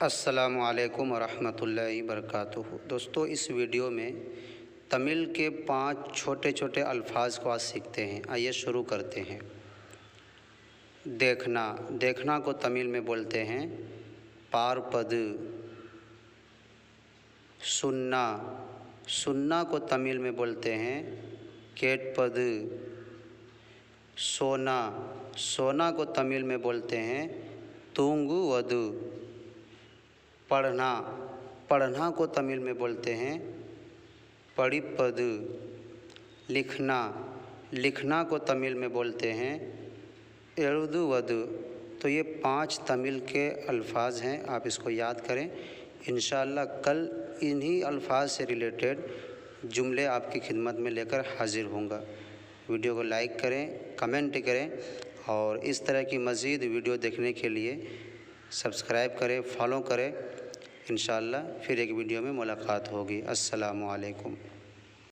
अस्सलामु अलैकुम वरहमतुल्लाहि वबरकातुहू। दोस्तों, इस वीडियो में तमिल के 5 छोटे छोटे अल्फाज को आज सीखते हैं। आइए शुरू करते हैं। देखना, देखना को तमिल में बोलते हैं पारपद। सुनना, सुनना को तमिल में बोलते हैं केटपद। सोना, सोना को तमिल में बोलते हैं तूंगुवदु। पढ़ना, पढ़ना को तमिल में बोलते हैं पढ़िपद। लिखना, लिखना को तमिल में बोलते हैं एलुदुवदु। तो ये 5 तमिल के अल्फाज हैं, आप इसको याद करें। इंशाअल्लाह कल इन्हीं अल्फाज से रिलेटेड जुमले आपकी खिदमत में लेकर हाजिर होऊंगा। वीडियो को लाइक करें, कमेंट करें और इस तरह की मज़ीद वीडियो देखने के लिए सब्सक्राइब करें, फॉलो करें। इंशाअल्लाह फिर एक वीडियो में मुलाकात होगी। अस्सलामु अलैकुम।